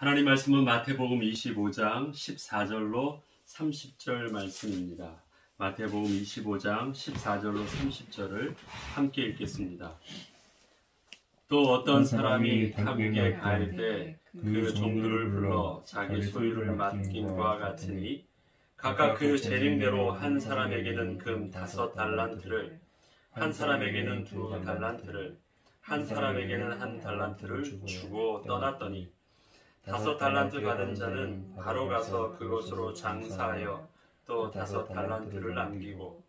하나님 말씀은 마태복음 25장 14절로 30절 말씀입니다. 마태복음 25장 14절로 30절을 함께 읽겠습니다. 또 어떤 사람이 타국에 갈 때 그 종들을 불러 자기 소유를 맡김과 같으니 각각 그 재림대로 한 사람에게는 금 5달란트를, 한 사람에게는 2달란트를, 한 사람에게는 1달란트를 주고 떠났더니 5달란트 받은 자는 바로 가서 그곳으로 장사하여 또 5달란트를 남기고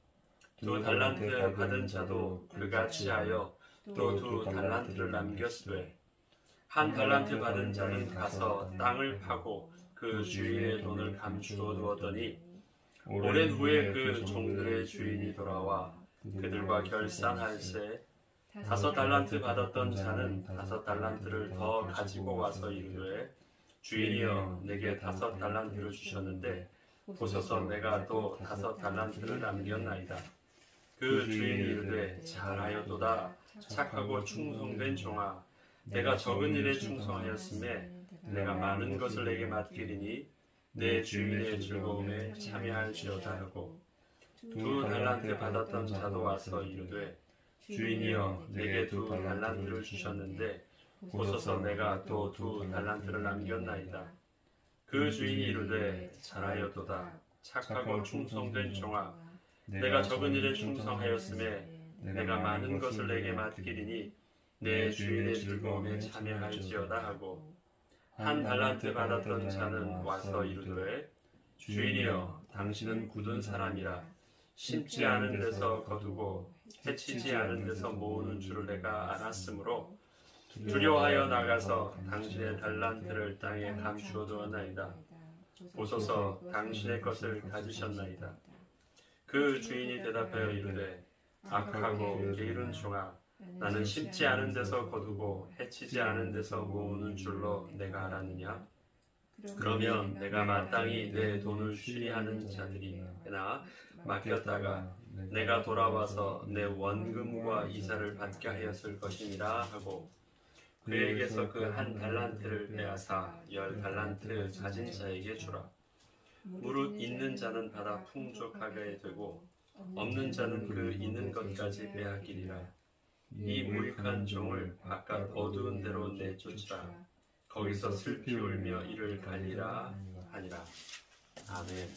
2달란트 받은 자도 그같이 하여 또 2달란트를 남겼으되 1달란트 받은 자는 가서 땅을 파고 그 주인의 돈을 감추어 두었더니 오랜 후에 그 종들의 주인이 돌아와 그들과 결산할세 5달란트 받았던 자는 5달란트를 더 가지고 와서 이르되 주인이여 내게 5달란트를 주셨는데 보소서 내가 또 5달란트를 남겼나이다. 그 주인이 이르되 잘하였도다 착하고 충성된 종아 내가 적은 일에 충성하였음에 내가 많은 것을 내게 맡기리니 내 주인의 즐거움에 참여할지어다 하고 2달란트 받았던 자도 와서 이르되 주인이여 내게 2달란트를 주셨는데 보소서 내가 또 2달란트를 남겼나이다. 그 주인이 이르되 잘하였도다 착하고 충성된 종아 내가 적은 일에 충성하였음에 내가 많은 것을 내게 맡기리니 내 주인의 즐거움에 참여할지어다 하고 1달란트 받았던 자는 와서 이르되 주인이여 당신은 굳은 사람이라 심지 않은 데서 거두고 해치지 않은 데서 모으는 줄을 내가 알았으므로 두려워하여 나가서 당신의 달란트를 땅에 감추어 두었나이다. 보소서 당신의 것을 가지셨나이다. 그 주인이 대답하여 이르되 악하고 게으른 종아 나는 심지 않은 데서 거두고 해치지 않은 데서 모으는 줄로 내가 알았느냐? 그러면 내가 마땅히 내 돈을 쉬리하는 자들이나 맡겼다가 내가 돌아와서 내 원금과 이자를 받게 하였을 것이니라 하고 그에게서 그 1달란트를 빼앗아 10달란트 가진 자에게 주라. 무릇 있는 자는 받아 풍족하게 되고 없는 자는 그 있는 것까지 빼앗기리라. 이 무익한 종을 바깥 어두운 데로 내쫓으라. 거기서 슬피 울며 이를 갈리라 하니라. 아멘.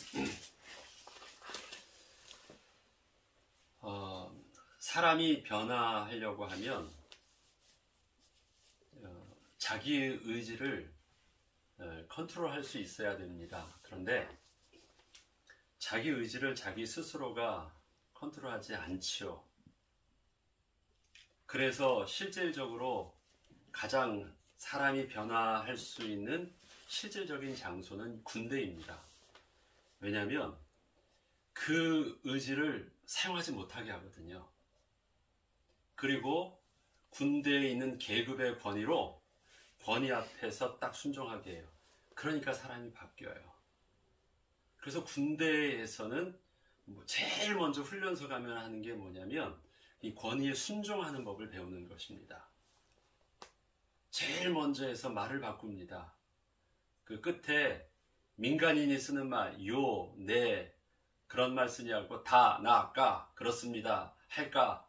사람이 변화하려고 하면 자기의 의지를 컨트롤할 수 있어야 됩니다. 그런데 자기 의지를 자기 스스로가 컨트롤하지 않지요. 그래서 실질적으로 가장 사람이 변화할 수 있는 실질적인 장소는 군대입니다. 왜냐하면 그 의지를 사용하지 못하게 하거든요. 그리고 군대에 있는 계급의 권위로 권위 앞에서 딱 순종하게 해요. 그러니까 사람이 바뀌어요. 그래서 군대에서는 제일 먼저 훈련소 가면 하는 게 뭐냐면 이 권위에 순종하는 법을 배우는 것입니다. 제일 먼저 해서 말을 바꿉니다. 그 끝에 민간인이 쓰는 말, 요, 네, 그런 말 쓰지 않고 다, 나, 까, 그렇습니다. 할까?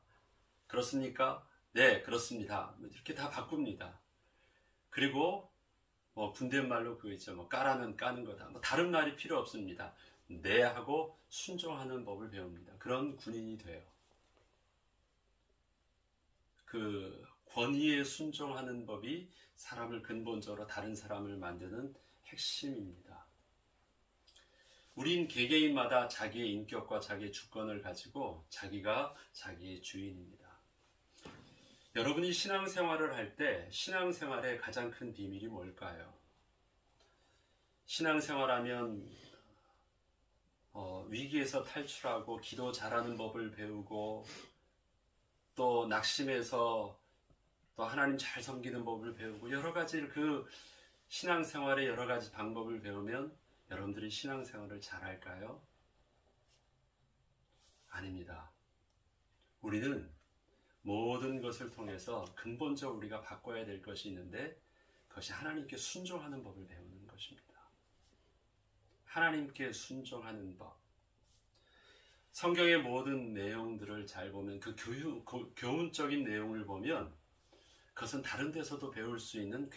그렇습니까? 네, 그렇습니다. 이렇게 다 바꿉니다. 그리고 군대 말로 그거 있죠. 까라면 까는 거다. 다른 말이 필요 없습니다. 네 하고 순종하는 법을 배웁니다. 그런 군인이 돼요. 그 권위에 순종하는 법이 사람을 근본적으로 다른 사람을 만드는 핵심입니다. 우린 개개인마다 자기의 인격과 자기의 주권을 가지고 자기가 자기의 주인입니다. 여러분이 신앙생활을 할 때 신앙생활의 가장 큰 비밀이 뭘까요? 신앙생활하면 위기에서 탈출하고 기도 잘하는 법을 배우고 또 낙심해서 또 하나님 잘 섬기는 법을 배우고 여러 가지 그 신앙생활의 여러 가지 방법을 배우면 여러분들이 신앙생활을 잘할까요? 아닙니다. 우리는 모든 것을 통해서 근본적으로 우리가 바꿔야 될 것이 있는데 그것이 하나님께 순종하는 법을 배우는 것입니다. 하나님께 순종하는 법. 성경의 모든 내용들을 잘 보면 그 교훈적인 내용을 보면 그것은 다른 데서도 배울 수 있는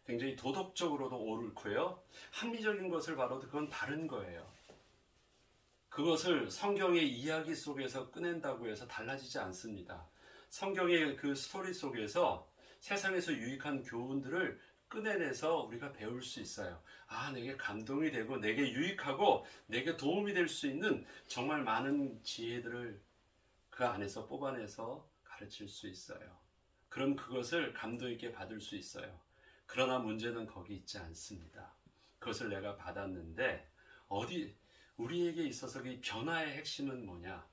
굉장히 도덕적으로도 옳고요. 합리적인 것을 봐도 그건 바른 거예요. 그것을 성경의 이야기 속에서 꺼낸다고 해서 달라지지 않습니다. 성경의 그 스토리 속에서 세상에서 유익한 교훈들을 꺼내내서 우리가 배울 수 있어요. 아, 내게 감동이 되고 내게 유익하고 내게 도움이 될 수 있는 정말 많은 지혜들을 그 안에서 뽑아내서 가르칠 수 있어요. 그럼 그것을 감동 있게 받을 수 있어요. 그러나 문제는 거기 있지 않습니다. 그것을 내가 받았는데 우리에게 있어서 그 변화의 핵심은 뭐냐?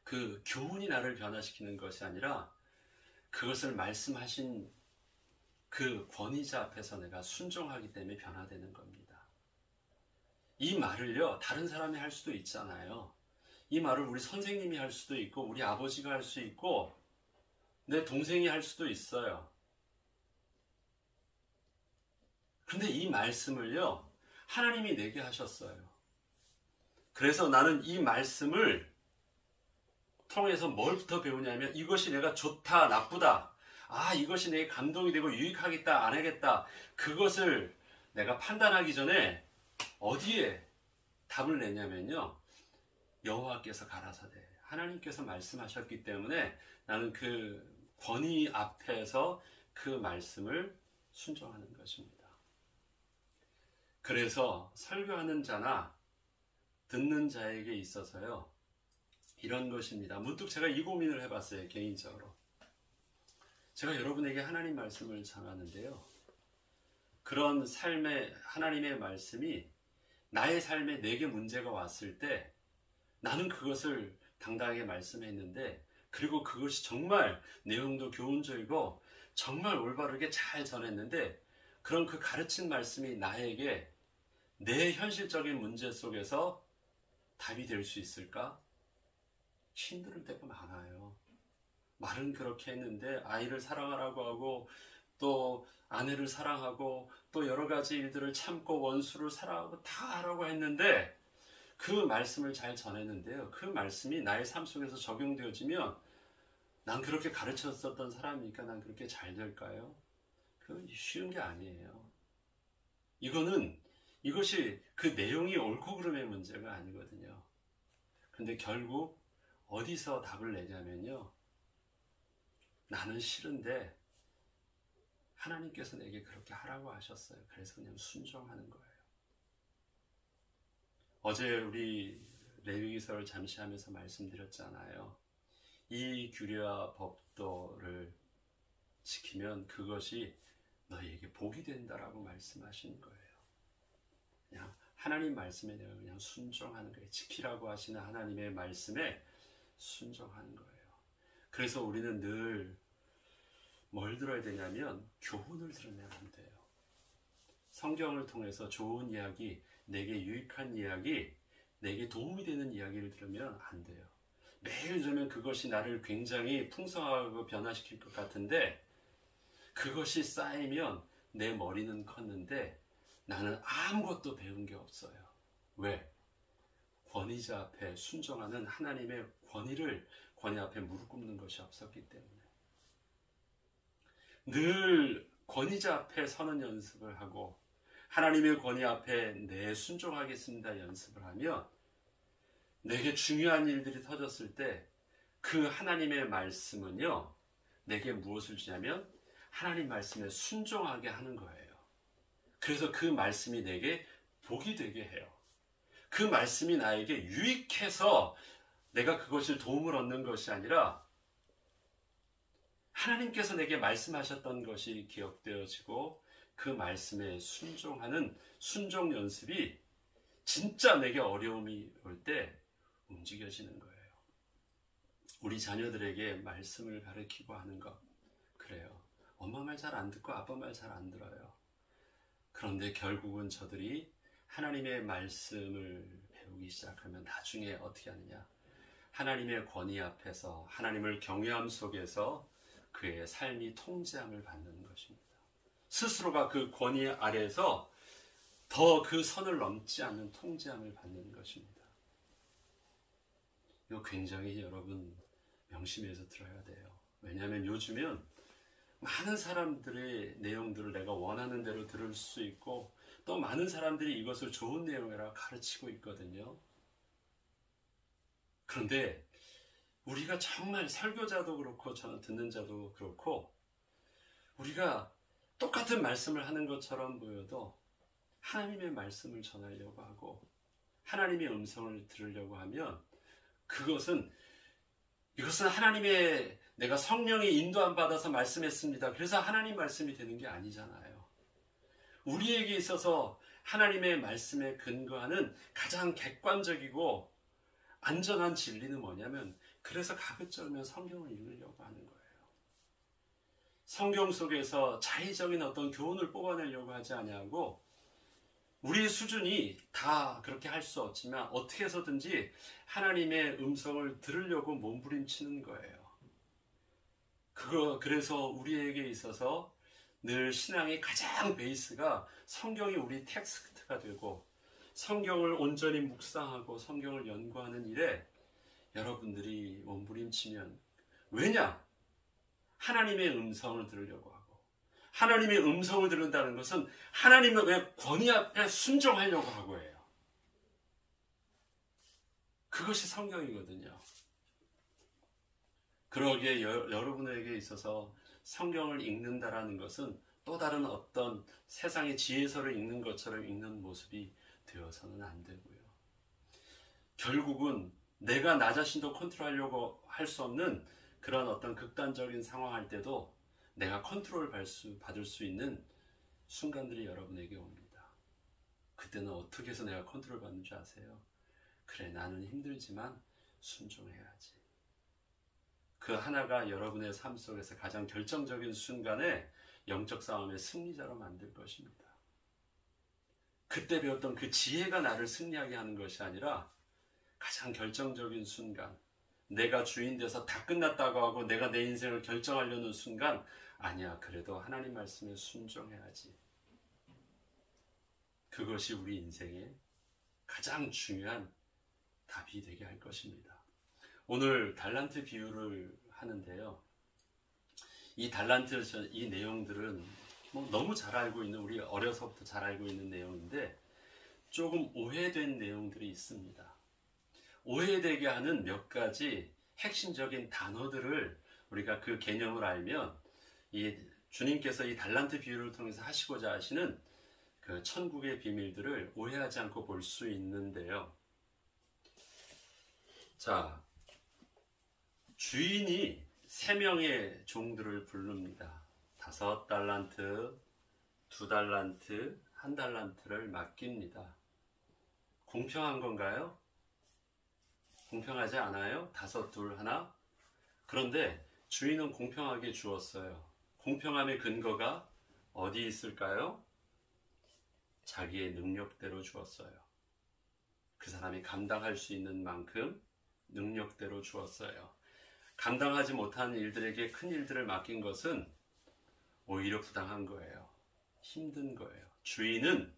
그 교훈이 나를 변화시키는 것이 아니라 그것을 말씀하신 그 권위자 앞에서 내가 순종하기 때문에 변화되는 겁니다. 이 말을요, 다른 사람이 할 수도 있잖아요. 이 말을 우리 선생님이 할 수도 있고, 우리 아버지가 할 수 있고, 내 동생이 할 수도 있어요. 근데 이 말씀을요, 하나님이 내게 하셨어요. 그래서 나는 이 말씀을 통해서 뭘부터 배우냐면 이것이 내가 좋다, 나쁘다. 아, 이것이 내게 감동이 되고 유익하겠다, 안 하겠다. 그것을 내가 판단하기 전에 어디에 답을 내냐면요. 여호와께서 가라사대. 하나님께서 말씀하셨기 때문에 나는 그 권위 앞에서 그 말씀을 순종하는 것입니다. 그래서 설교하는 자나 듣는 자에게 있어서요. 이런 것입니다. 문득 제가 이 고민을 해봤어요. 개인적으로. 제가 여러분에게 하나님 말씀을 전하는데요. 그런 삶의 하나님의 말씀이 나의 삶에 내게 문제가 왔을 때 나는 그것을 당당하게 말씀했는데 그리고 그것이 정말 내용도 교훈적이고 정말 올바르게 잘 전했는데 그런 그 가르친 말씀이 나에게 내 현실적인 문제 속에서 답이 될 수 있을까? 힘들 때가 많아요. 말은 그렇게 했는데 아이를 사랑하라고 하고 또 아내를 사랑하고 또 여러 가지 일들을 참고 원수를 사랑하고 다 하라고 했는데 그 말씀을 잘 전했는데요. 그 말씀이 나의 삶 속에서 적용되어지면 난 그렇게 가르쳤었던 사람이니까 난 그렇게 잘 될까요? 그건 쉬운 게 아니에요. 이것이 그 내용이 옳고 그름의 문제가 아니거든요. 근데 결국 어디서 답을 내냐면요. 나는 싫은데 하나님께서 내게 그렇게 하라고 하셨어요. 그래서 그냥 순종하는 거예요. 어제 우리 레위기서를 잠시 하면서 말씀드렸잖아요. 이 규례와 법도를 지키면 그것이 너희에게 복이 된다라고 말씀하시는 거예요. 그냥 하나님 말씀에 내가 그냥 순종하는 거예요. 지키라고 하시는 하나님의 말씀에 순종하는 거예요. 그래서 우리는 늘 뭘 들어야 되냐면 교훈을 들으면 안 돼요. 성경을 통해서 좋은 이야기, 내게 유익한 이야기, 내게 도움이 되는 이야기를 들으면 안 돼요. 매일 들으면 그것이 나를 굉장히 풍성하고 변화시킬 것 같은데 그것이 쌓이면 내 머리는 컸는데 나는 아무것도 배운 게 없어요. 왜? 권위자 앞에 순종하는 하나님의 권위 앞에 무릎 꿇는 것이 없었기 때문에. 늘 권위자 앞에 서는 연습을 하고 하나님의 권위 앞에 내 순종하겠습니다 연습을 하면 내게 중요한 일들이 터졌을 때 그 하나님의 말씀은요 내게 무엇을 주냐면 하나님 말씀에 순종하게 하는 거예요. 그래서 그 말씀이 내게 복이 되게 해요. 그 말씀이 나에게 유익해서 내가 그것을 도움을 얻는 것이 아니라 하나님께서 내게 말씀하셨던 것이 기억되어지고 그 말씀에 순종하는 순종 연습이 진짜 내게 어려움이 올 때 움직여지는 거예요. 우리 자녀들에게 말씀을 가르치고 하는 것 그래요. 엄마 말 잘 안 듣고 아빠 말 잘 안 들어요. 그런데 결국은 저들이 하나님의 말씀을 배우기 시작하면 나중에 어떻게 하느냐? 하나님의 권위 앞에서 하나님을 경외함 속에서 그의 삶이 통제함을 받는 것입니다. 스스로가 그 권위 아래에서 더 그 선을 넘지 않는 통제함을 받는 것입니다. 이거 굉장히 여러분 명심해서 들어야 돼요. 왜냐하면 요즘은 많은 사람들의 내용들을 내가 원하는 대로 들을 수 있고 또 많은 사람들이 이것을 좋은 내용이라 가르치고 있거든요. 그런데 우리가 정말 설교자도 그렇고 저는 듣는 자도 그렇고 우리가 똑같은 말씀을 하는 것처럼 보여도 하나님의 말씀을 전하려고 하고 하나님의 음성을 들으려고 하면 이것은 하나님의 내가 성령의 인도함 받아서 말씀했습니다. 그래서 하나님 말씀이 되는 게 아니잖아요. 우리에게 있어서 하나님의 말씀에 근거하는 가장 객관적이고 안전한 진리는 뭐냐면 그래서 가급적이면 성경을 읽으려고 하는 거예요. 성경 속에서 자의적인 어떤 교훈을 뽑아내려고 하지 아니하고 우리의 수준이 다 그렇게 할 수 없지만 어떻게 해서든지 하나님의 음성을 들으려고 몸부림치는 거예요. 그래서 우리에게 있어서 늘 신앙의 가장 베이스가 성경이 우리 텍스트가 되고 성경을 온전히 묵상하고 성경을 연구하는 일에 여러분들이 몸부림치면 왜냐? 하나님의 음성을 들으려고 하고 하나님의 음성을 들은다는 것은 하나님의 권위 앞에 순종하려고 하고 해요. 그것이 성경이거든요. 그러기에 여러분에게 있어서 성경을 읽는다라는 것은 또 다른 어떤 세상의 지혜서를 읽는 것처럼 읽는 모습이 되어서는 안 되고요. 결국은 내가 나 자신도 컨트롤하려고 할 수 없는 그런 어떤 극단적인 상황 할 때도 내가 컨트롤 받을 수 있는 순간들이 여러분에게 옵니다. 그때는 어떻게 해서 내가 컨트롤 받는 줄 아세요? 그래, 나는 힘들지만 순종해야지. 그 하나가 여러분의 삶 속에서 가장 결정적인 순간에 영적 싸움의 승리자로 만들 것입니다. 그때 배웠던 그 지혜가 나를 승리하게 하는 것이 아니라 가장 결정적인 순간, 내가 주인 돼서 다 끝났다고 하고 내가 내 인생을 결정하려는 순간, 아니야, 그래도 하나님 말씀에 순종해야지. 그것이 우리 인생의 가장 중요한 답이 되게 할 것입니다. 오늘 달란트 비유를 하는데요. 이 달란트, 이 내용들은 너무 잘 알고 있는, 우리 어려서부터 잘 알고 있는 내용인데 조금 오해된 내용들이 있습니다. 오해되게 하는 몇 가지 핵심적인 단어들을 우리가 그 개념을 알면 이 주님께서 이 달란트 비유를 통해서 하시고자 하시는 그 천국의 비밀들을 오해하지 않고 볼 수 있는데요. 자, 주인이 3명의 종들을 부릅니다. 5달란트, 2달란트, 1달란트를 맡깁니다. 공평한 건가요? 공평하지 않아요? 5, 2, 1. 그런데 주인은 공평하게 주었어요. 공평함의 근거가 어디 있을까요? 자기의 능력대로 주었어요. 그 사람이 감당할 수 있는 만큼 능력대로 주었어요. 감당하지 못하는 일들에게 큰 일들을 맡긴 것은 오히려 부당한 거예요. 힘든 거예요. 주인은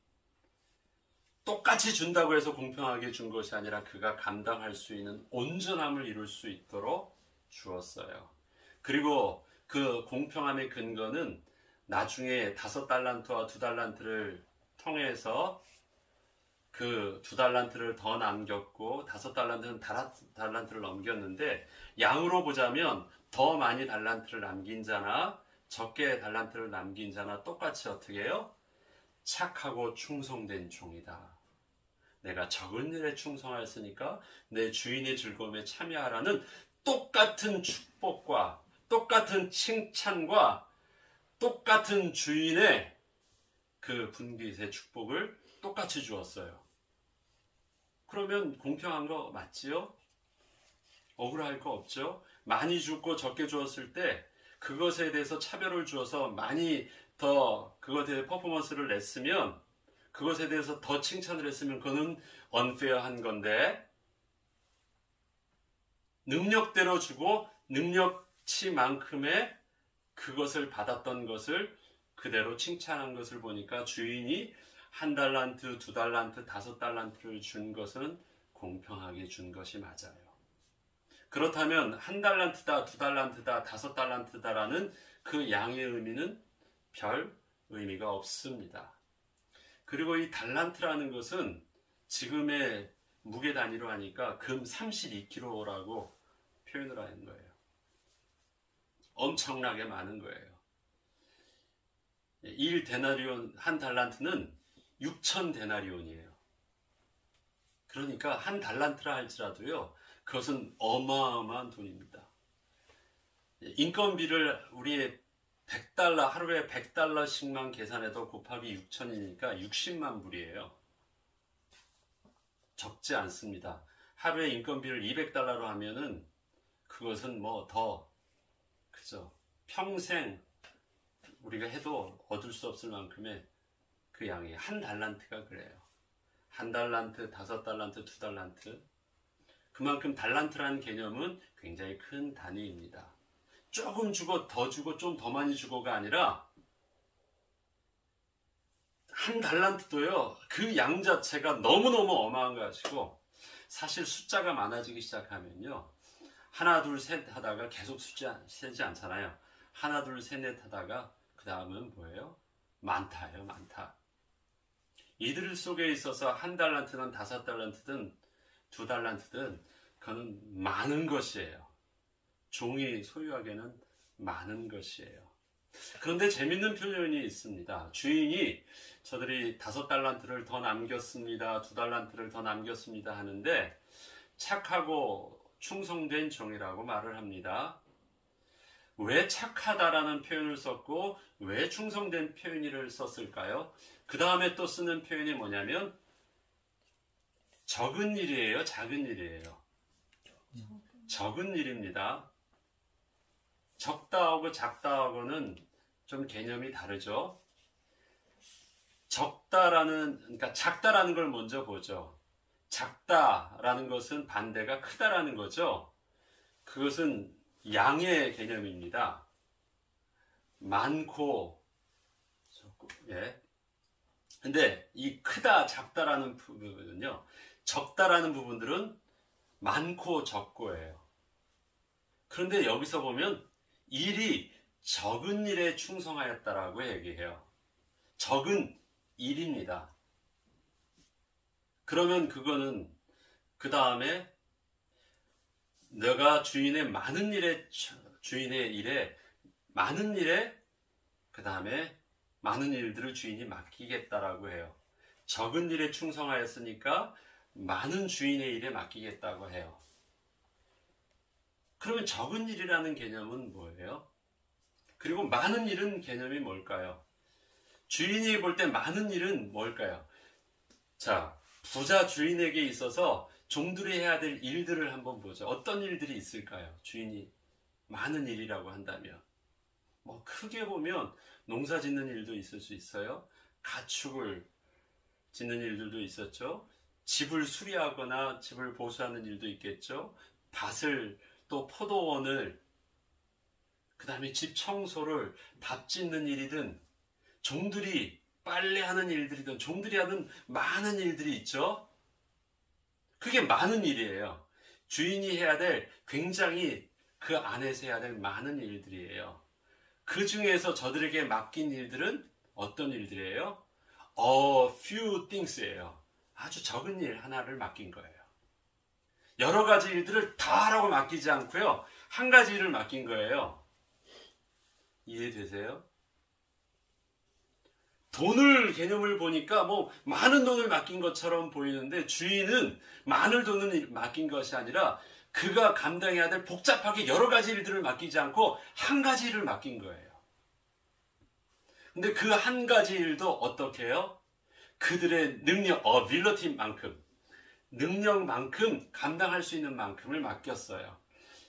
똑같이 준다고 해서 공평하게 준 것이 아니라 그가 감당할 수 있는 온전함을 이룰 수 있도록 주었어요. 그리고 그 공평함의 근거는 나중에 5달란트와 2달란트를 통해서 그 2달란트를 더 남겼고 5달란트는 달란트를 넘겼는데 양으로 보자면 더 많이 달란트를 남긴 자나 적게 달란트를 남긴 자나 똑같이 어떻게 해요? 착하고 충성된 종이다. 내가 적은 일에 충성하였으니까 내 주인의 즐거움에 참여하라는 똑같은 축복과 똑같은 칭찬과 똑같은 주인의 그 분깃의 축복을 똑같이 주었어요. 그러면 공평한 거 맞지요? 억울할 거 없죠? 많이 주고 적게 주었을 때 그것에 대해서 차별을 주어서 많이 더 그것에 대해 퍼포먼스를 냈으면, 그것에 대해서 더 칭찬을 했으면 그거는 unfair한 건데, 능력대로 주고 능력치만큼의 그것을 받았던 것을 그대로 칭찬한 것을 보니까 주인이 1달란트, 2달란트, 5달란트를 준 것은 공평하게 준 것이 맞아요. 그렇다면 1달란트다, 2달란트다, 5달란트다라는 그 양의 의미는 별 의미가 없습니다. 그리고 이 달란트라는 것은 지금의 무게 단위로 하니까 금 32kg라고 표현을 하는 거예요. 엄청나게 많은 거예요. 1데나리온, 1달란트는 6,000데나리온이에요. 그러니까 1달란트라 할지라도요, 그것은 어마어마한 돈입니다. 인건비를 우리의 100달러, 하루에 100달러씩만 계산해도 곱하기 6,000이니까 60만 불이에요. 적지 않습니다. 하루에 인건비를 200달러로 하면은 그것은 뭐 더, 그죠? 평생 우리가 해도 얻을 수 없을 만큼의 그 양이 1달란트가 그래요. 1달란트, 5달란트, 2달란트. 그만큼 달란트라는 개념은 굉장히 큰 단위입니다. 조금 주고 더 주고 좀 더 많이 주고가 아니라 1달란트도요, 그 양 자체가 너무너무 어마한 것이고, 사실 숫자가 많아지기 시작하면요, 하나 둘 셋 하다가 계속 숫자 세지 않잖아요. 하나 둘 셋 넷 하다가 그 다음은 뭐예요? 많다예요. 많다. 이들 속에 있어서 1달란트는 5달란트든 2달란트든 그건 많은 것이에요. 종이 소유하기에는 많은 것이에요. 그런데 재밌는 표현이 있습니다. 주인이 저들이 5달란트를 더 남겼습니다, 2달란트를 더 남겼습니다 하는데 착하고 충성된 종이라고 말을 합니다. 왜 착하다라는 표현을 썼고 왜 충성된 표현을 썼을까요? 그 다음에 또 쓰는 표현이 뭐냐면 적은 일이에요, 작은 일이에요? 적은 일입니다. 적다하고 작다하고는 좀 개념이 다르죠. 그러니까 작다라는 걸 먼저 보죠. 작다라는 것은 반대가 크다라는 거죠. 그것은 양의 개념입니다. 많고 적고, 예. 근데 이 크다, 작다라는 부분은요, 적다라는 부분들은 많고 적고예요. 그런데 여기서 보면 일이 적은 일에 충성하였다라고 얘기해요. 적은 일입니다. 그러면 그거는 그 다음에 내가 주인의 일에 그 다음에 많은 일들을 주인이 맡기겠다라고 해요. 적은 일에 충성하였으니까 많은 주인의 일에 맡기겠다고 해요. 그러면 적은 일이라는 개념은 뭐예요? 그리고 많은 일은 개념이 뭘까요? 주인이 볼 때 많은 일은 뭘까요? 자, 부자 주인에게 있어서 종들이 해야 될 일들을 한번 보죠. 어떤 일들이 있을까요? 주인이 많은 일이라고 한다면 뭐 크게 보면 농사 짓는 일도 있을 수 있어요. 가축을 짓는 일들도 있었죠. 집을 수리하거나 집을 보수하는 일도 있겠죠. 밭을 또 포도원을 그 다음에 집 청소를 밥 짓는 일이든 종들이 빨래하는 일들이든 종들이 하는 많은 일들이 있죠. 그게 많은 일이에요. 주인이 해야 될 굉장히 그 안에서 해야 될 많은 일들이에요. 그 중에서 저들에게 맡긴 일들은 어떤 일들이에요? few things예요. 아주 적은 일 하나를 맡긴 거예요. 여러 가지 일들을 다 하라고 맡기지 않고요. 한 가지 일을 맡긴 거예요. 이해되세요? 개념을 보니까 뭐 많은 돈을 맡긴 것처럼 보이는데 주인은 많은 돈을 맡긴 것이 아니라 그가 감당해야 될 복잡하게 여러 가지 일들을 맡기지 않고 한 가지 일을 맡긴 거예요. 근데 그 한 가지 일도 어떻게 해요? 그들의 능력만큼 감당할 수 있는 만큼을 맡겼어요.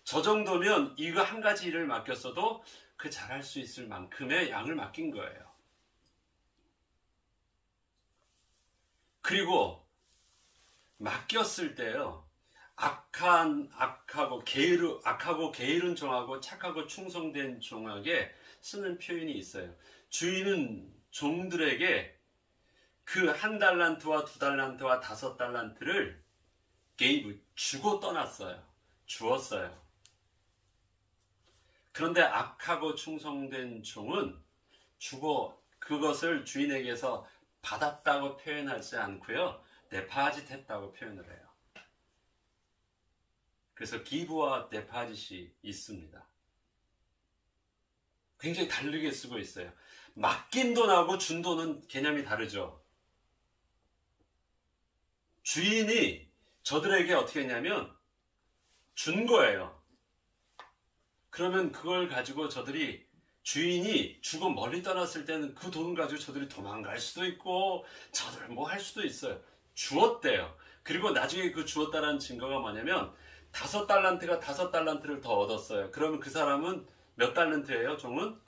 저 정도면 이거 한 가지 일을 맡겼어도 그 잘할 수 있을 만큼의 양을 맡긴 거예요. 그리고 맡겼을 때요, 악하고 게으른 종하고 착하고 충성된 종에게 쓰는 표현이 있어요. 주인은 종들에게 그 1달란트와 2달란트와 5달란트를 gave, 주고 떠났어요. 주었어요. 그런데 악하고 충성된 종은 주고 그것을 주인에게서 받았다고 표현하지 않고요. 데파짓했다고 표현을 해요. 그래서 기브와 데파짓이 있습니다. 굉장히 다르게 쓰고 있어요. 맡긴 돈하고 준 돈은 개념이 다르죠. 주인이 저들에게 어떻게 했냐면 준 거예요. 그러면 그걸 가지고 저들이 주인이 주고 멀리 떠났을 때는 그 돈 가지고 저들이 도망갈 수도 있고 저들 뭐 할 수도 있어요. 주었대요. 그리고 나중에 그 주었다라는 증거가 뭐냐면 5달란트가 5달란트를 더 얻었어요. 그러면 그 사람은 몇 달란트예요? 종은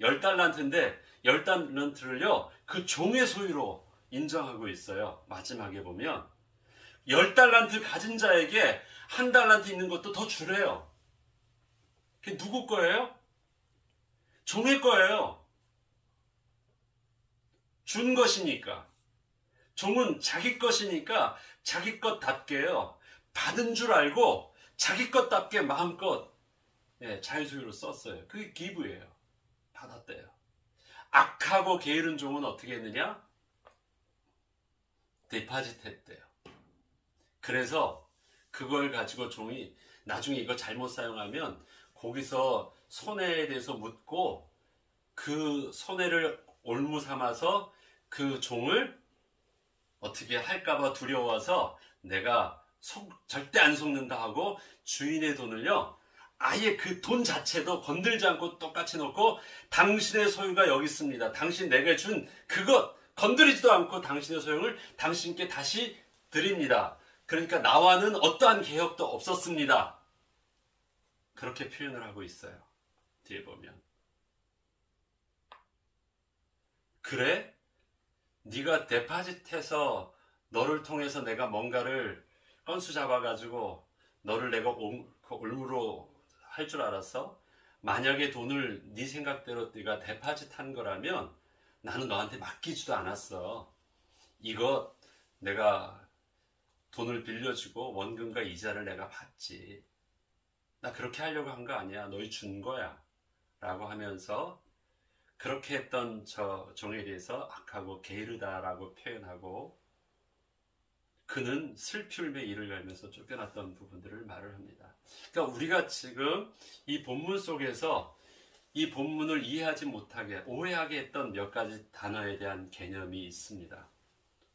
10달란트인데 10달란트를요 그 종의 소유로 인정하고 있어요. 마지막에 보면 10달란트 가진 자에게 1달란트 있는 것도 더 주래요. 그게 누구 거예요? 종의 거예요. 준 것이니까. 종은 자기 것이니까 자기 것답게요. 받은 줄 알고 자기 것답게 마음껏 자유소유로 썼어요. 그게 기브예요. 받았대요. 악하고 게으른 종은 어떻게 했느냐? 데파짓 했대요. 그래서 그걸 가지고 종이 나중에 이거 잘못 사용하면 거기서 손해에 대해서 묻고 그 손해를 올무 삼아서 그 종을 어떻게 할까봐 두려워서 내가 절대 안 속는다 하고 주인의 돈을요 아예 그 돈 자체도 건들지 않고 똑같이 놓고 당신의 소유가 여기 있습니다. 당신 내게 준 그것 건드리지도 않고 당신의 소유를 당신께 다시 드립니다. 그러니까 나와는 어떠한 개혁도 없었습니다. 그렇게 표현을 하고 있어요. 뒤에 보면. 그래? 네가 데파짓해서 너를 통해서 내가 뭔가를 건수 잡아가지고 너를 내가 올무로 할 줄 알았어? 만약에 돈을 네 생각대로 네가 데파짓한 거라면 나는 너한테 맡기지도 않았어. 이거 내가 돈을 빌려주고 원금과 이자를 내가 받지. 나 그렇게 하려고 한 거 아니야. 너희 준 거야. 라고 하면서 그렇게 했던 저 종에 대해서 악하고 게으르다라고 표현하고 그는 슬픔의 이를 갈면서 쫓겨났던 부분들을 말을 합니다. 그러니까 우리가 지금 이 본문 속에서 이 본문을 이해하지 못하게 오해하게 했던 몇 가지 단어에 대한 개념이 있습니다.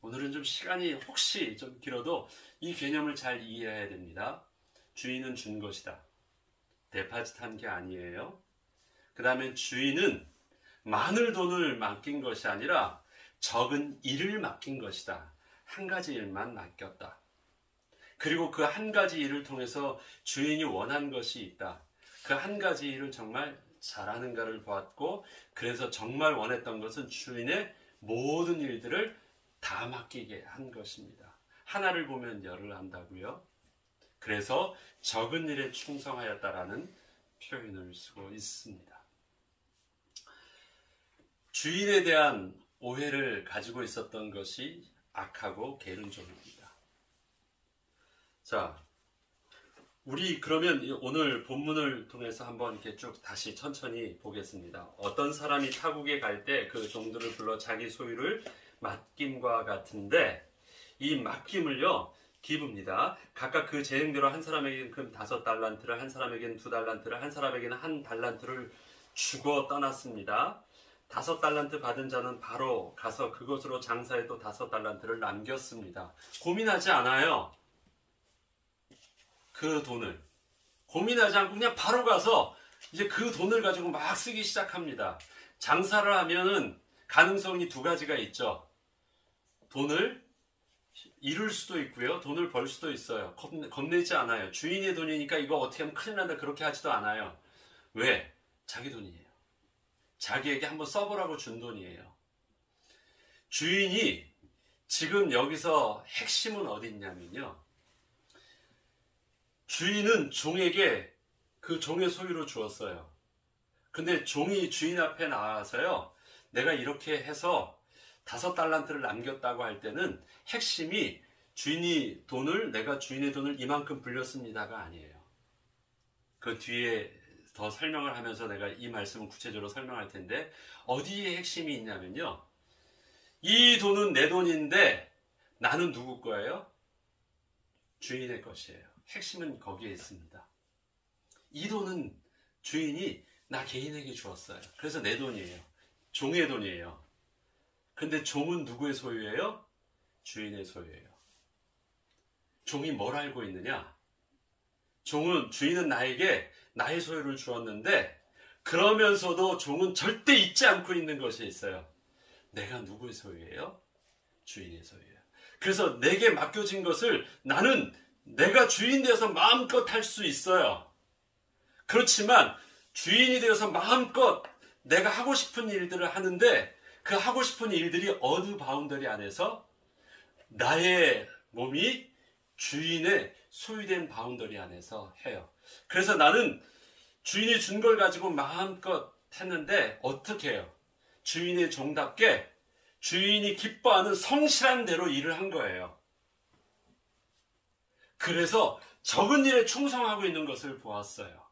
오늘은 좀 시간이 혹시 좀 길어도 이 개념을 잘 이해해야 됩니다. 주인은 준 것이다. 데파짓한 게 아니에요. 그 다음에 주인은 많은 돈을 맡긴 것이 아니라 적은 일을 맡긴 것이다. 한 가지 일만 맡겼다. 그리고 그 한 가지 일을 통해서 주인이 원한 것이 있다. 그 한 가지 일을 정말 잘하는가를 보았고 그래서 정말 원했던 것은 주인의 모든 일들을 다 맡기게 한 것입니다. 하나를 보면 열을 한다고요. 그래서 적은 일에 충성하였다라는 표현을 쓰고 있습니다. 주인에 대한 오해를 가지고 있었던 것이 악하고 게으른 종입니다. 자, 우리 그러면 오늘 본문을 통해서 한번 이렇게 쭉 다시 천천히 보겠습니다. 어떤 사람이 타국에 갈 때 그 종들을 불러 자기 소유를 맡김과 같은데 이 맡김을요 기브입니다. 각각 그 재능대로 한 사람에게는 금 5달란트를, 한 사람에게는 2달란트를, 한 사람에게는 1달란트를 주고 떠났습니다. 5달란트 받은 자는 바로 가서 그것으로 장사해 또 5달란트를 남겼습니다. 고민하지 않아요. 그 돈을 고민하지 않고 그냥 바로 가서 이제 그 돈을 가지고 막 쓰기 시작합니다. 장사를 하면은 가능성이 두 가지가 있죠. 돈을 잃을 수도 있고요. 돈을 벌 수도 있어요. 겁내지 않아요. 주인의 돈이니까 이거 어떻게 하면 큰일 난다 그렇게 하지도 않아요. 왜? 자기 돈이에요. 자기에게 한번 써보라고 준 돈이에요. 주인이 지금 여기서 핵심은 어디 있냐면요. 주인은 종에게 그 종의 소유로 주었어요. 근데 종이 주인 앞에 나와서요, 내가 이렇게 해서 5달란트를 남겼다고 할 때는 핵심이 내가 주인의 돈을 이만큼 불렸습니다가 아니에요. 그 뒤에 더 설명을 하면서 내가 이 말씀을 구체적으로 설명할 텐데, 어디에 핵심이 있냐면요, 이 돈은 내 돈인데 나는 누구 거예요? 주인의 것이에요. 핵심은 거기에 있습니다. 이 돈은 주인이 나 개인에게 주었어요. 그래서 내 돈이에요. 종의 돈이에요. 근데 종은 누구의 소유예요? 주인의 소유예요. 종이 뭘 알고 있느냐? 주인은 나에게 나의 소유를 주었는데, 그러면서도 종은 절대 잊지 않고 있는 것이 있어요. 내가 누구의 소유예요? 주인의 소유예요. 그래서 내게 맡겨진 것을 나는 내가 주인 되어서 마음껏 할 수 있어요. 그렇지만 주인이 되어서 마음껏 내가 하고 싶은 일들을 하는데, 그 하고 싶은 일들이 어느 바운더리 안에서 나의 몸이 주인의 소유된 바운더리 안에서 해요. 그래서 나는 주인이 준 걸 가지고 마음껏 했는데, 어떻게 해요? 주인의 종답게 주인이 기뻐하는 성실한 대로 일을 한 거예요. 그래서 적은 일에 충성하고 있는 것을 보았어요.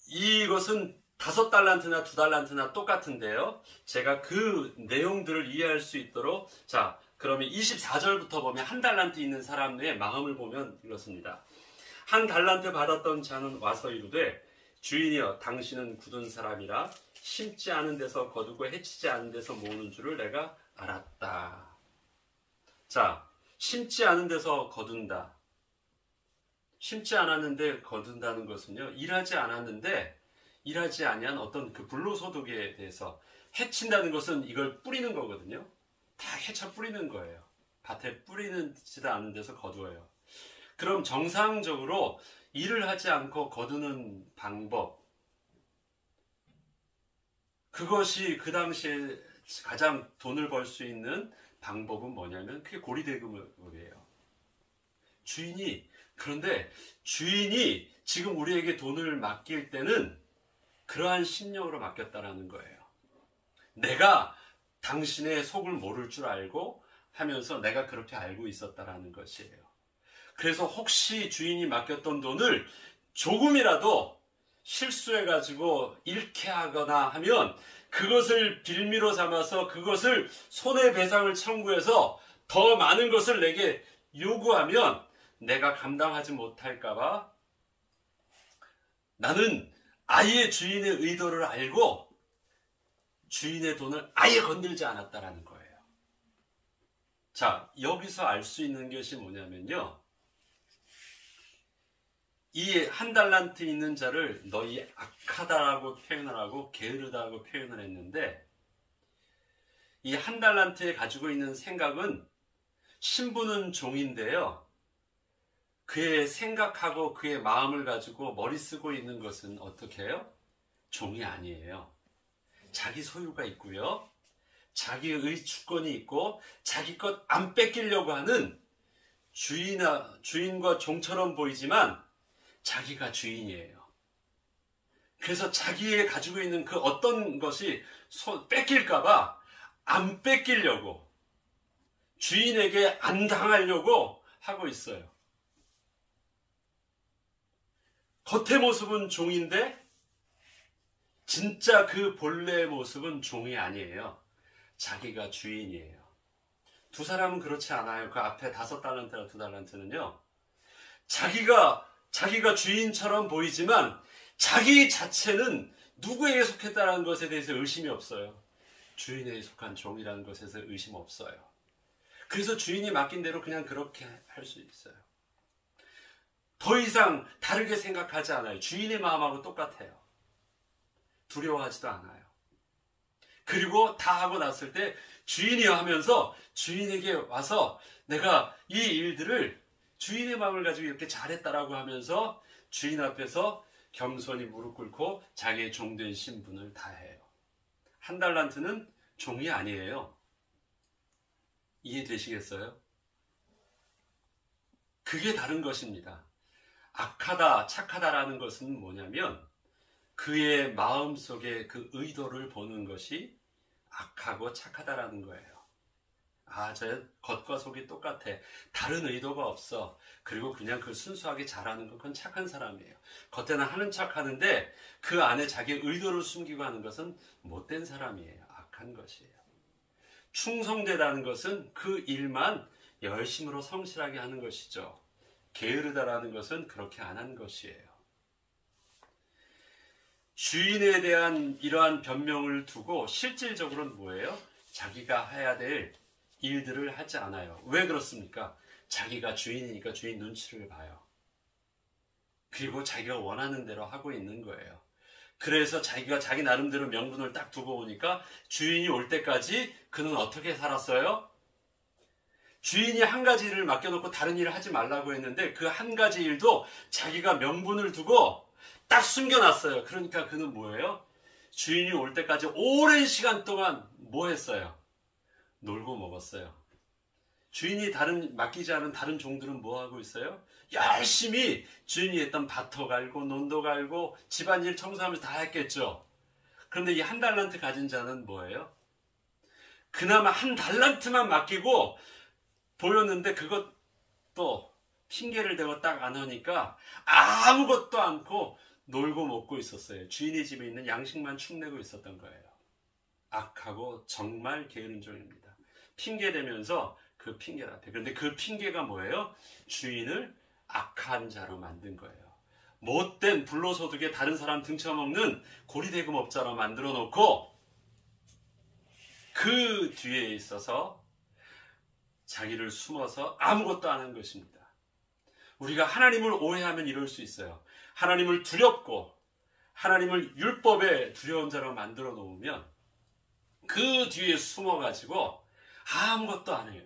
이것은 5달란트나 2달란트나 똑같은데요. 제가 그 내용들을 이해할 수 있도록, 자, 그러면 24절부터 보면 1달란트 있는 사람의 마음을 보면 이렇습니다. 1달란트 받았던 자는 와서 이르되, 주인이여, 당신은 굳은 사람이라 심지 않은 데서 거두고 해치지 않은 데서 모으는 줄을 내가 알았다. 자, 심지 않은 데서 거둔다. 심지 않았는데 거둔다는 것은요, 일하지 않았는데 일하지 아니한 어떤 그 불로소득에 대해서, 해친다는 것은 이걸 뿌리는 거거든요. 다 해쳐 뿌리는 거예요. 밭에 뿌리지도 않은 데서 거두어요. 그럼 정상적으로 일을 하지 않고 거두는 방법, 그것이 그 당시에 가장 돈을 벌 수 있는 방법은 뭐냐면, 그게 고리대금이에요. 그런데 주인이 지금 우리에게 돈을 맡길 때는 그러한 심령으로 맡겼다라는 거예요. 내가 당신의 속을 모를 줄 알고 하면서 내가 그렇게 알고 있었다라는 것이에요. 그래서 혹시 주인이 맡겼던 돈을 조금이라도 실수해가지고 잃게 하거나 하면, 그것을 빌미로 삼아서 그것을 손해배상을 청구해서 더 많은 것을 내게 요구하면 내가 감당하지 못할까봐 나는 아예 주인의 의도를 알고 주인의 돈을 아예 건들지 않았다라는 거예요. 자, 여기서 알 수 있는 것이 뭐냐면요, 이 1달란트 있는 자를 너희 악하다라고 표현을 하고 게으르다고 표현을 했는데, 이 1달란트에 가지고 있는 생각은, 신부는 종인데요, 그의 생각하고 그의 마음을 가지고 머리 쓰고 있는 것은 어떻게 해요? 종이 아니에요. 자기 소유가 있고요, 자기의 주권이 있고, 자기 것 안 뺏기려고 하는 주인과 종처럼 보이지만 자기가 주인이에요. 그래서 자기의 가지고 있는 그 어떤 것이 뺏길까봐 안 뺏기려고, 주인에게 안 당하려고 하고 있어요. 겉의 모습은 종인데 진짜 그 본래의 모습은 종이 아니에요. 자기가 주인이에요. 두 사람은 그렇지 않아요. 그 앞에 5달란트나 2달란트는요, 자기가 주인처럼 보이지만 자기 자체는 누구에게 속했다는 것에 대해서 의심이 없어요. 주인에게 속한 종이라는 것에서 의심 없어요. 그래서 주인이 맡긴 대로 그냥 그렇게 할 수 있어요. 더 이상 다르게 생각하지 않아요. 주인의 마음하고 똑같아요. 두려워하지도 않아요. 그리고 다 하고 났을 때 주인이여 하면서 주인에게 와서 내가 이 일들을 주인의 마음을 가지고 이렇게 잘했다라고 하면서 주인 앞에서 겸손히 무릎 꿇고 자기의 종된 신분을 다해요. 1달란트는 종이 아니에요. 이해되시겠어요? 그게 다른 것입니다. 악하다, 착하다라는 것은 뭐냐면 그의 마음속에 그 의도를 보는 것이 악하고 착하다라는 거예요. 저 겉과 속이 똑같아. 다른 의도가 없어. 그리고 그냥 그 순수하게 잘하는 건 그건 착한 사람이에요. 겉에는 하는 척 하는데 그 안에 자기의 의도를 숨기고 하는 것은 못된 사람이에요. 악한 것이에요. 충성되다는 것은 그 일만 열심으로 성실하게 하는 것이죠. 게으르다라는 것은 그렇게 안 하는 것이에요. 주인에 대한 이러한 변명을 두고 실질적으로는 뭐예요? 자기가 해야 될 일들을 하지 않아요. 왜 그렇습니까? 자기가 주인이니까 주인 눈치를 봐요. 그리고 자기가 원하는 대로 하고 있는 거예요. 그래서 자기가 자기 나름대로 명분을 딱 두고 오니까 주인이 올 때까지 그는 어떻게 살았어요? 주인이 한 가지 일을 맡겨놓고 다른 일을 하지 말라고 했는데 그 한 가지 일도 자기가 명분을 두고 딱 숨겨놨어요. 그러니까 그는 뭐예요? 주인이 올 때까지 오랜 시간 동안 뭐 했어요? 놀고 먹었어요. 주인이 맡기지 않은 다른 종들은 뭐 하고 있어요? 열심히 주인이 했던 밭도 갈고 논도 갈고 집안일 청소하면서 다 했겠죠. 그런데 이 한 달란트 가진 자는 뭐예요? 그나마 한 달란트만 맡기고 보였는데 그것도 핑계를 대고 딱 안 하니까 아무것도 않고 놀고 먹고 있었어요. 주인의 집에 있는 양식만 축내고 있었던 거예요. 악하고 정말 게으른 종입니다. 핑계 대면서 그 핑계 앞에. 그런데 그 핑계가 뭐예요? 주인을 악한 자로 만든 거예요. 못된 불로소득에 다른 사람 등쳐먹는 고리대금업자로 만들어 놓고 그 뒤에 있어서 자기를 숨어서 아무것도 안 한 것입니다. 우리가 하나님을 오해하면 이럴 수 있어요. 하나님을 두렵고 하나님을 율법의 두려운 자로 만들어 놓으면 그 뒤에 숨어가지고 아무것도 안 해요.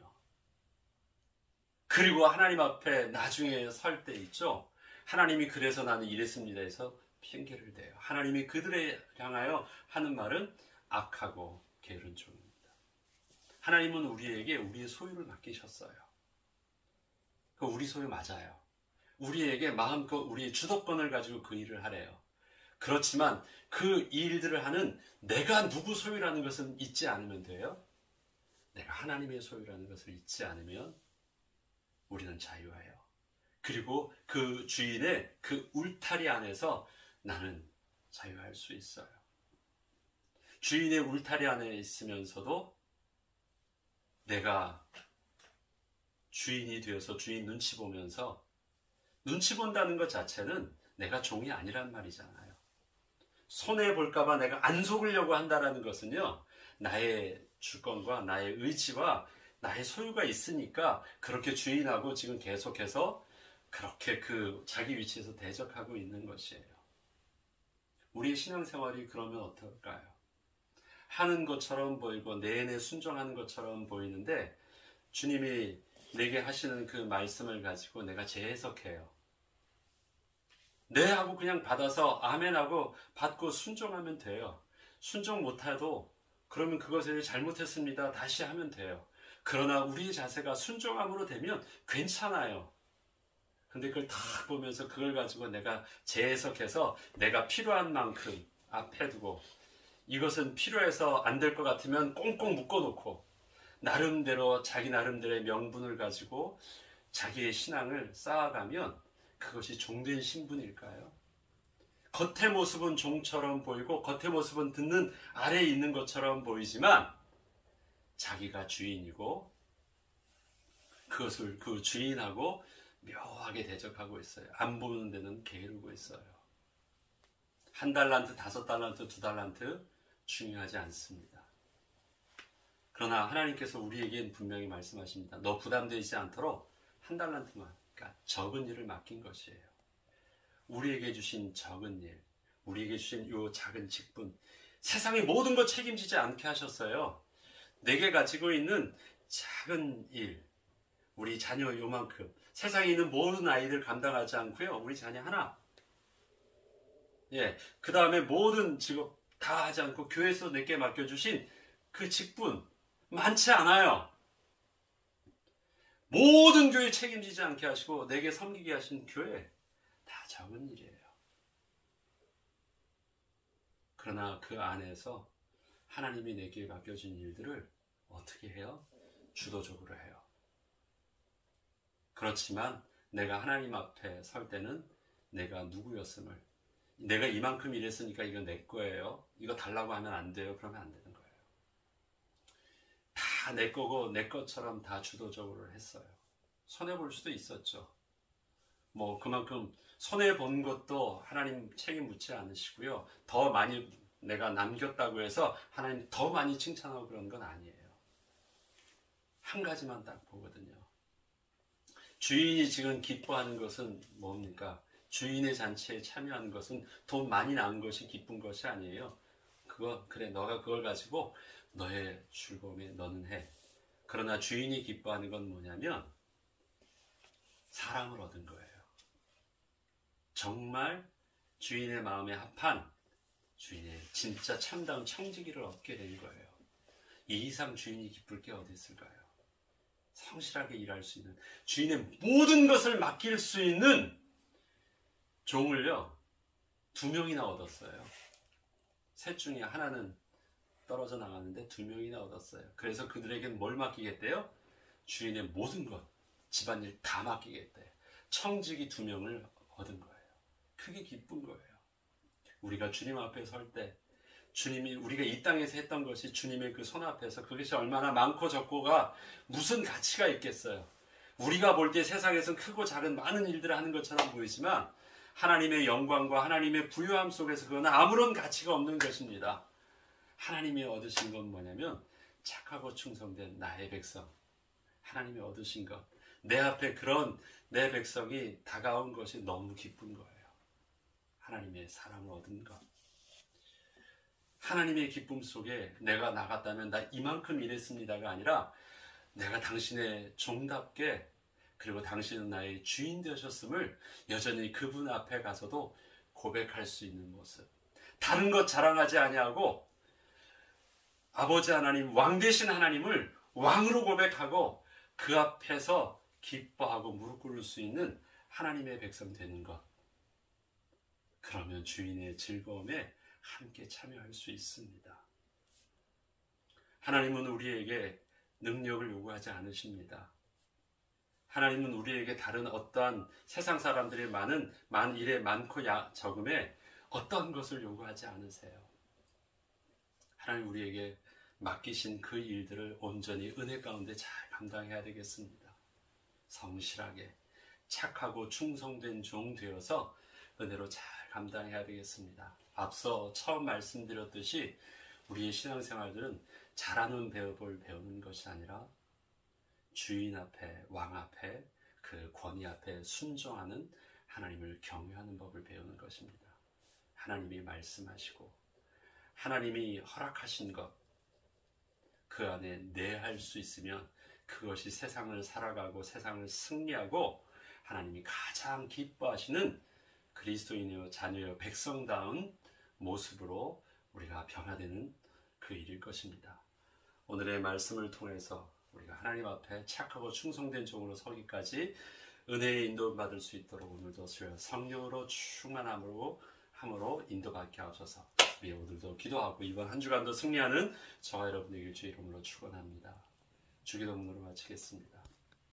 그리고 하나님 앞에 나중에 설 때 있죠. 하나님이 그래서 나는 이랬습니다 해서 핑계를 대요. 하나님이 그들에 향하여 하는 말은 악하고 게으른 종입니다. 하나님은 우리에게 우리의 소유를 맡기셨어요. 그 우리 소유 맞아요. 우리에게 마음껏 우리의 주도권을 가지고 그 일을 하래요. 그렇지만 그 일들을 하는 내가 누구 소유라는 것은 잊지 않으면 돼요. 내가 하나님의 소유라는 것을 잊지 않으면 우리는 자유해요. 그리고 그 주인의 그 울타리 안에서 나는 자유할 수 있어요. 주인의 울타리 안에 있으면서도 내가 주인이 되어서 주인 눈치 보면서 눈치 본다는 것 자체는 내가 종이 아니란 말이잖아요. 손해볼까봐 내가 안 속으려고 한다는 것은요, 나의 주권과 나의 의지와 나의 소유가 있으니까 그렇게 주인하고 지금 계속해서 그렇게 그 자기 위치에서 대적하고 있는 것이에요. 우리의 신앙생활이 그러면 어떨까요? 하는 것처럼 보이고 내내 순종하는 것처럼 보이는데 주님이 내게 하시는 그 말씀을 가지고 내가 재해석해요. 네 하고 그냥 받아서 아멘하고 받고 순종하면 돼요. 순종 못해도 그러면 그것을 잘못했습니다. 다시 하면 돼요. 그러나 우리의 자세가 순종함으로 되면 괜찮아요. 근데 그걸 다 보면서 그걸 가지고 내가 재해석해서 내가 필요한 만큼 앞에 두고 이것은 필요해서 안 될 것 같으면 꽁꽁 묶어놓고 나름대로 자기 나름대로의 명분을 가지고 자기의 신앙을 쌓아가면 그것이 종된 신분일까요? 겉의 모습은 종처럼 보이고 겉의 모습은 듣는 아래에 있는 것처럼 보이지만 자기가 주인이고 그것을 그 주인하고 묘하게 대적하고 있어요. 안 보는 데는 게으르고 있어요. 1달란트, 5달란트, 2달란트 중요하지 않습니다. 그러나 하나님께서 우리에겐 분명히 말씀하십니다. 너 부담되지 않도록 1달란트만, 그러니까 적은 일을 맡긴 것이에요. 우리에게 주신 적은 일, 우리에게 주신 요 작은 직분, 세상의 모든 것 책임지지 않게 하셨어요. 내게 가지고 있는 작은 일, 우리 자녀 요만큼, 세상에 있는 모든 아이들 감당하지 않고요. 우리 자녀 하나. 그 다음에 모든 직업 다 하지 않고 교회에서 내게 맡겨주신 그 직분 많지 않아요. 모든 교회 책임지지 않게 하시고 내게 섬기게 하신 교회 적은 일이에요. 그러나 그 안에서 하나님이 내게 맡겨진 일들을 어떻게 해요? 주도적으로 해요. 그렇지만 내가 하나님 앞에 설 때는 내가 누구였음을, 내가 이만큼 일했으니까 이거 내 거예요, 이거 달라고 하면 안 돼요, 그러면 안 되는 거예요. 다 내 거고 내 것처럼 다 주도적으로 했어요. 손해볼 수도 있었죠. 뭐 그만큼 손해본 것도 하나님 책임 묻지 않으시고요, 더 많이 내가 남겼다고 해서 하나님 더 많이 칭찬하고 그런 건 아니에요. 한 가지만 딱 보거든요. 주인이 지금 기뻐하는 것은 뭡니까? 주인의 잔치에 참여하는 것은 돈 많이 나은 것이 기쁜 것이 아니에요. 그래, 너가 그걸 가지고 너의 즐거움에 너는 해. 그러나 주인이 기뻐하는 건 뭐냐면 사랑을 얻은 거예요. 정말 주인의 마음에 합한 주인의 진짜 참다운 청지기를 얻게 된 거예요. 이 이상 주인이 기쁠 게 어디 있을까요? 성실하게 일할 수 있는, 주인의 모든 것을 맡길 수 있는 종을요, 2명이나 얻었어요. 셋 중에 하나는 떨어져 나갔는데 2명이나 얻었어요. 그래서 그들에게는 뭘 맡기겠대요? 주인의 모든 것, 집안일 다 맡기겠대요. 청지기 2명을 얻은 거예요. 크게 기쁜 거예요. 우리가 주님 앞에 설 때, 주님이 우리가 이 땅에서 했던 것이 주님의 그 손 앞에서 그것이 얼마나 많고 적고가 무슨 가치가 있겠어요. 우리가 볼 때 세상에선 크고 작은 많은 일들을 하는 것처럼 보이지만 하나님의 영광과 하나님의 부유함 속에서 그건 아무런 가치가 없는 것입니다. 하나님이 얻으신 건 뭐냐면 착하고 충성된 나의 백성, 하나님이 얻으신 것, 내 앞에 그런 내 백성이 다가온 것이 너무 기쁜 거예요. 하나님의 사랑을 얻은 것. 하나님의 기쁨 속에 내가 나갔다면 나 이만큼 일했습니다가 아니라 내가 당신의 종답게, 그리고 당신은 나의 주인 되셨음을 여전히 그분 앞에 가서도 고백할 수 있는 모습. 다른 것 자랑하지 아니하고 아버지 하나님, 왕 되신 하나님을 왕으로 고백하고 그 앞에서 기뻐하고 무릎 꿇을 수 있는 하나님의 백성 되는 것. 그러면 주인의 즐거움에 함께 참여할 수 있습니다. 하나님은 우리에게 능력을 요구하지 않으십니다. 하나님은 우리에게 다른 어떠한 세상 사람들의 많은 일에 많고 적음에 어떠한 것을 요구하지 않으세요. 하나님 우리에게 맡기신 그 일들을 온전히 은혜 가운데 잘 감당해야 되겠습니다. 성실하게 착하고 충성된 종 되어서 은혜로 잘 감당해야 되겠습니다. 앞서 처음 말씀드렸듯이 우리의 신앙생활들은 잘하는 배업을 배우는 것이 아니라 주인 앞에, 왕 앞에, 그 권위 앞에 순종하는 하나님을 경외하는 법을 배우는 것입니다. 하나님이 말씀하시고 하나님이 허락하신 것, 그 안에 내할 수 있으면 그것이 세상을 살아가고 세상을 승리하고 하나님이 가장 기뻐하시는 그리스도인이요 자녀요 백성다운 모습으로 우리가 변화되는 그 일일 것입니다. 오늘의 말씀을 통해서 우리가 하나님 앞에 착하고 충성된 종으로 서기까지 은혜의 인도받을 수 있도록 오늘도 성령으로 충만함으로 인도받게 하셔서 우리 오늘도 기도하고 이번 한 주간도 승리하는 저와 여러분에게 주의 이름으로 축원합니다. 주기도문으로 마치겠습니다.